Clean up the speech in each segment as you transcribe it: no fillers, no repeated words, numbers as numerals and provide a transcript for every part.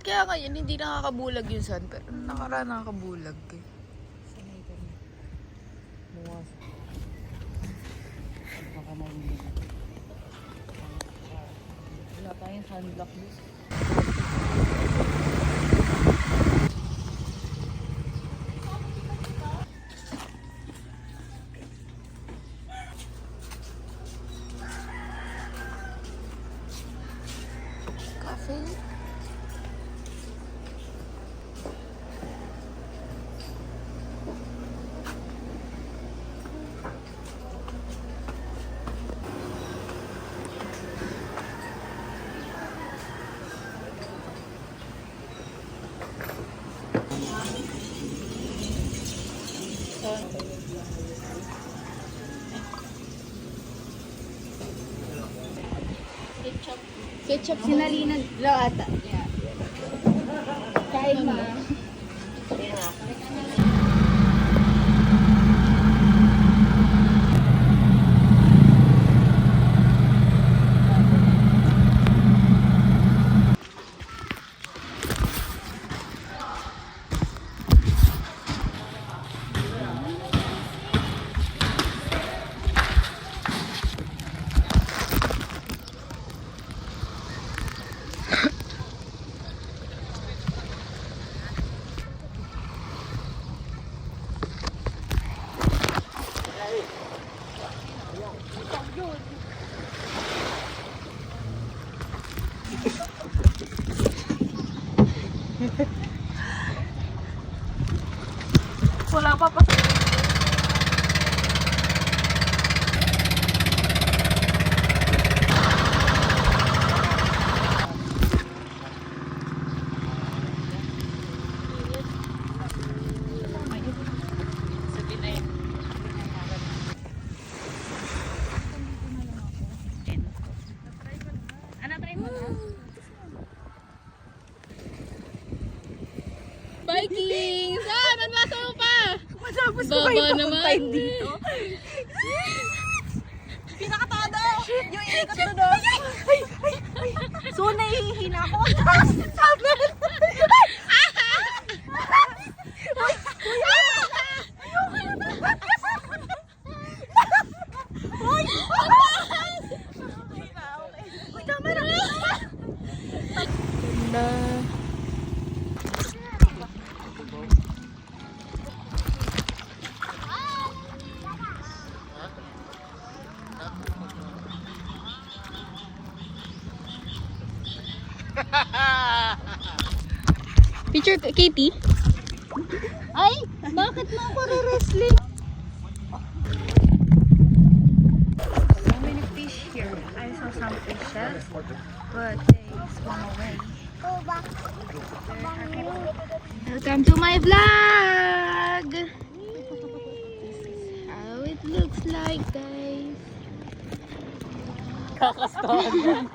Kaya ngayon, hindi nakakabulag yung sun. Pero nakaraan nakakabulag eh. Sanay ka na. Buwas. Baka mahimig. Wala tayong sunblock this. Cafe? Ketchup sinalinan daw ata. Kain mo. Wala pa pa. Vikings! Ah! Nabasa mo pa! Masabos ko Baba kayo naman. papuntahin dito. Pinakatada! Yung ikot na doon. So, nahihina ako. Sabi! Picture Katie? Ay! Bakit mo ako re-wrestling? So many fish here. I saw some fishes, but they swam away. Welcome to my vlog! This is how it looks like, guys. Kakastawan.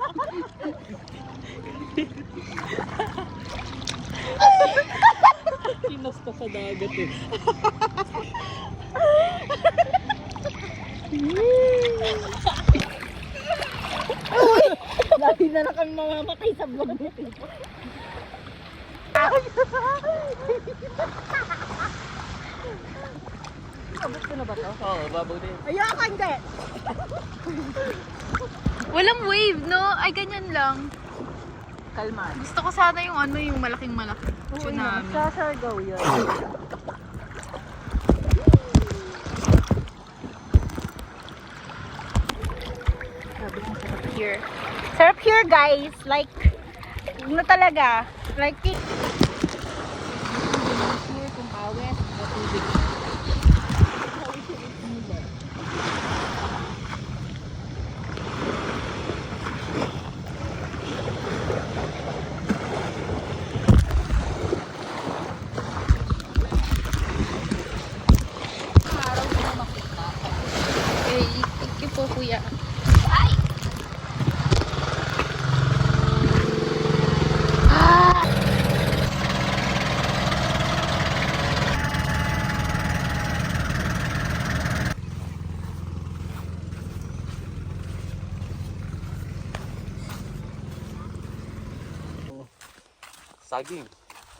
Pinos ka sa dagat eh. Lagi na lang kami mamamatay sa vlog natin. Abot ko na ba to? Oo, babaw din. Ayoko hindi! Walang wave, no? Ay, ganyan lang. Kalman. Gusto ko sana yung ano, yung malaking-malaki. Oo, Tsunami. sasargaw yun. Sabi ko sarap here. Sarap here, guys. Like, ano talaga? Like, here kung awet, matubig. Okay, thank you po, kuya. Saging.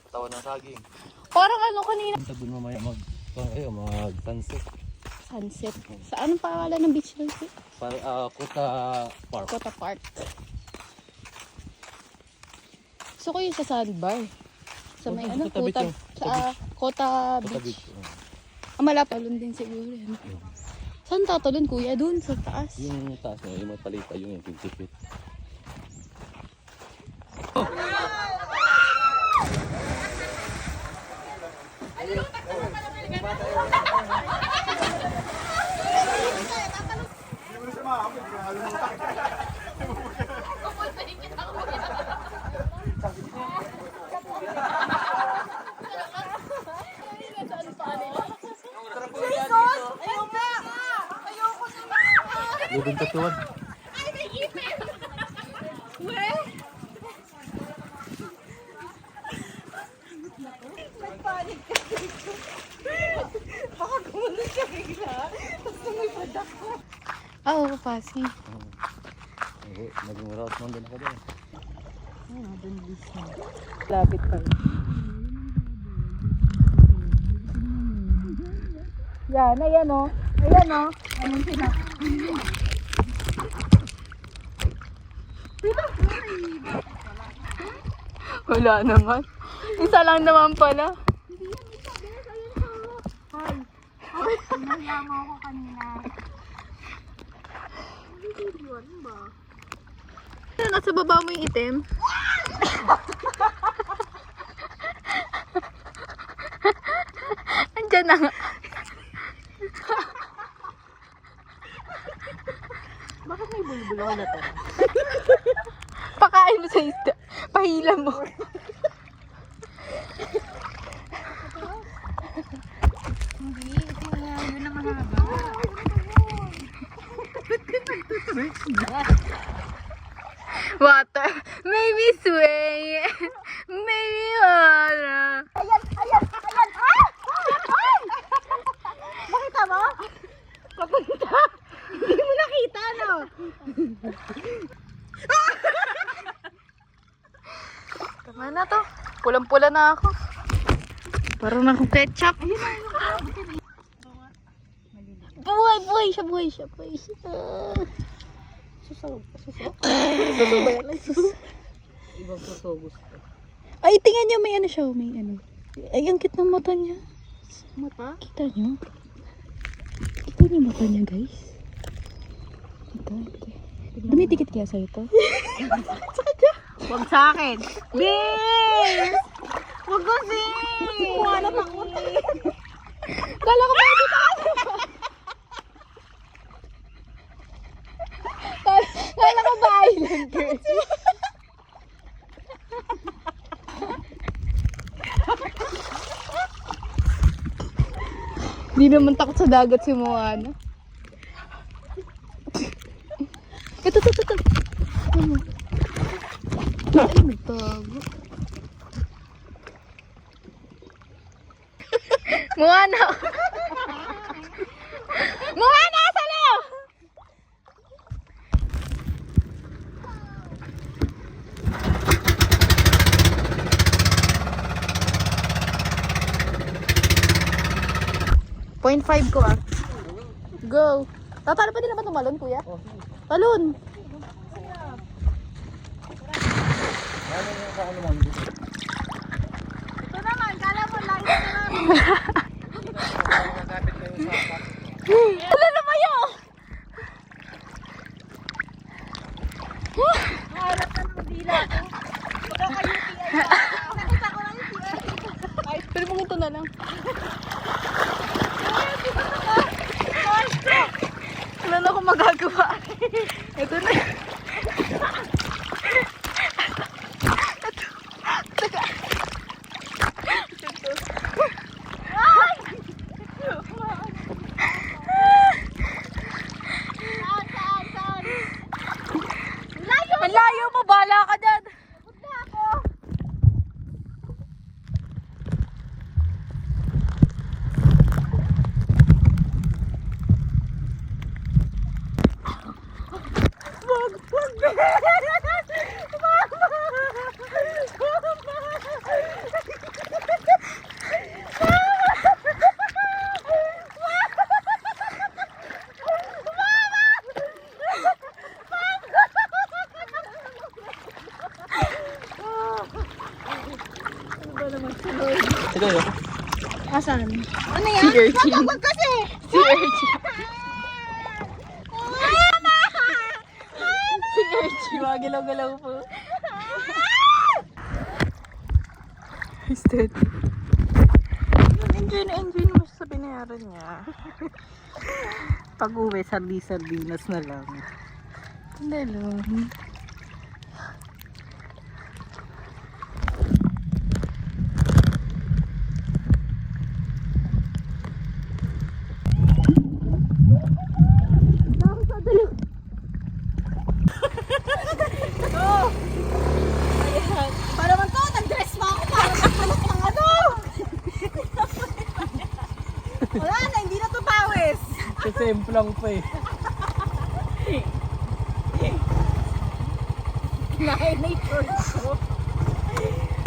Tawa ng saging. Parang ano kanina. Punta dun mamaya mag-sunset. Sunset. Sa anong pangalan ng beach lang siya? Kuta Park. Kota Park. Gusto ko yung sa sandbar. Sa may Sa ano, tabi Kota. to. Sa Kota Kuta Beach. Beach. Malapalon din siguro yan. Saan tatalon kuya? Doon sa taas. Yung taas na, yung magpalita yung 50 feet. Lubin ka tuwad. Oo, papasing. Naging route mo din ako doon. Lapit pa. Yan, ayan o. Ayan o. Anong sila? Wala naman. Isa lang naman pala. Nahiyama ako kanina. Nasa baba mo yung itim. Andyan na nga. Bakit may bulbulo ka na to? Pakain mo sa isda. Pahila mo. Hindi, ito nga. Yun ang mahaba. Water. Maybe sway. Maybe water. Ayan! Ayan! Ayan! Ah! Ay! Nakita mo? Papunta. Hindi mo nakita, no? Tama na to. Pulang-pula na ako. Parang ako ketchup. Buhay, buhay siya, buhay siya, buhay siya. Susaw, susaw. Susaw ba yan? Susaw. Ibang susugos ko. Ay, tingnan niyo, may ano siya, may ano. Ay, ang cute ng mata niya. Mata? Kita niyo? Kita niyo mata niya, guys? Ito, ito. Dumidikit kaya sa'yo to? Huwag sa akin. Bis! Huwag ko si! Mukha na takot. Kala ko pwede ka! Kala ko ba island girl? Hindi naman takot sa dagat si Moana. Ito. Ano? Ay, magtago. Moana! Moana, salo! Point 5 ko ah. Go. Tatalo pa din naman tumalon, kuya? Talon. Ito naman, kala mo lang ito naman. Wala na kayo! Harap na ng dila ko. Baka kayo UTI. Nakita ko lang UTI. Ay, pero mong ito na lang. Wala na akong magagawa. Ito na. Saan? Ang layo mo, bala ka dyan. Punta ako. Wag. Ito yun. Asan? Ano yan? Sea urchin. Wag kasi! Sea urchin. Sea urchin. Magalaw-galaw po. Steady. Enjoy na enjoy naman siya sa binayaran niya. Pag-uwi, sardinas na lang. Hindi lang. Para man to, nag-dress mo ako para magkalat ng ano! Wala na, hindi na to pawis! Kasi implang pa eh. Lahat na ito.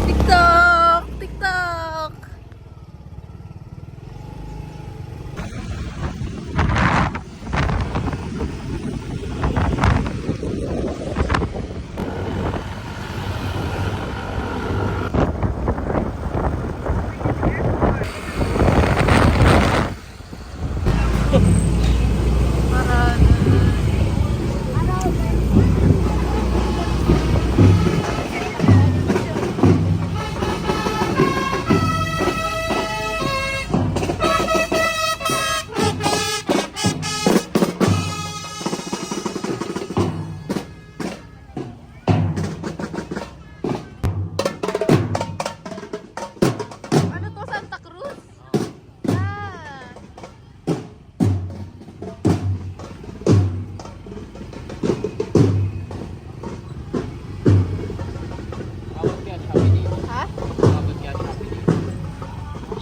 TikTok! TikTok! Ano to, Santa Cruz? Ah! Ha?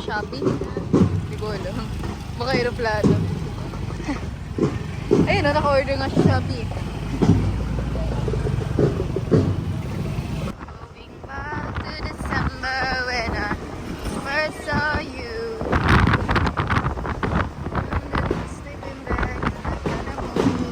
Shopee? Hindi ko alam. Baka aeroplano. Ayun, naka-order nga sa Shopee. Moving back to December when I first saw you. And then sleeping back in the mood.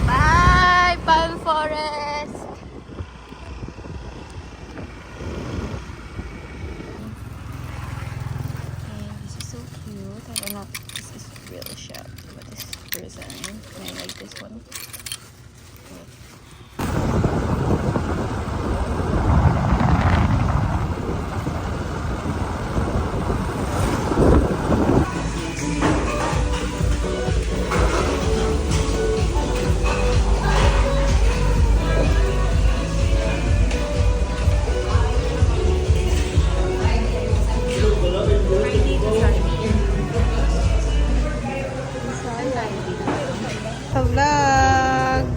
Bye, Palm Forest. Okay, this is so cute. I don't know if this is real shot, but this design. I like this one. Sa vlog.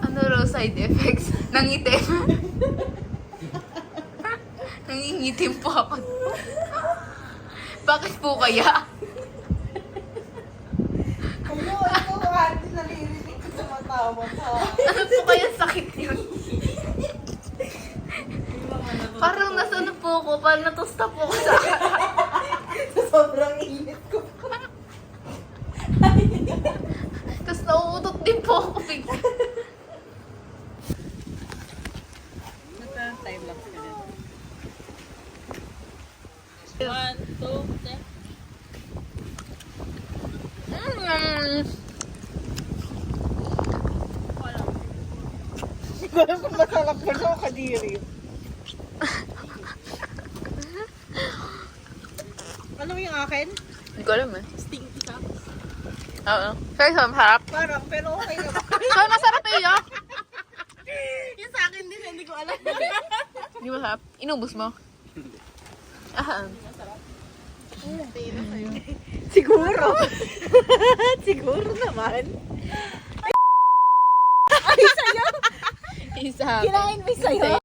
Ano raw side effects? Nangitim. Nangingitim po ako. Bakit po kaya? Ano, ito, ate, naririnig ko sa matawa ka. Ano po kaya sakit yun? Parang nasa ano po ako, parang natusta po ako sa Sobrang init ko. Tapos nauutot din po ako bigla. Time-lapse ka din. 1, 2, 3. Hindi ko alam kung masarap ka no, kadiri. Ano yung akin? Hindi ko alam eh. Stinky ka. Oo. Pero sa masarap. Parang, pero okay na. So, masarap eh yun. Yung sa akin din, hindi ko alam. Hindi masarap. Inubos mo. Ah. Siguro. Siguro naman. Ay, sa'yo. Isa. Kinain mo sa'yo.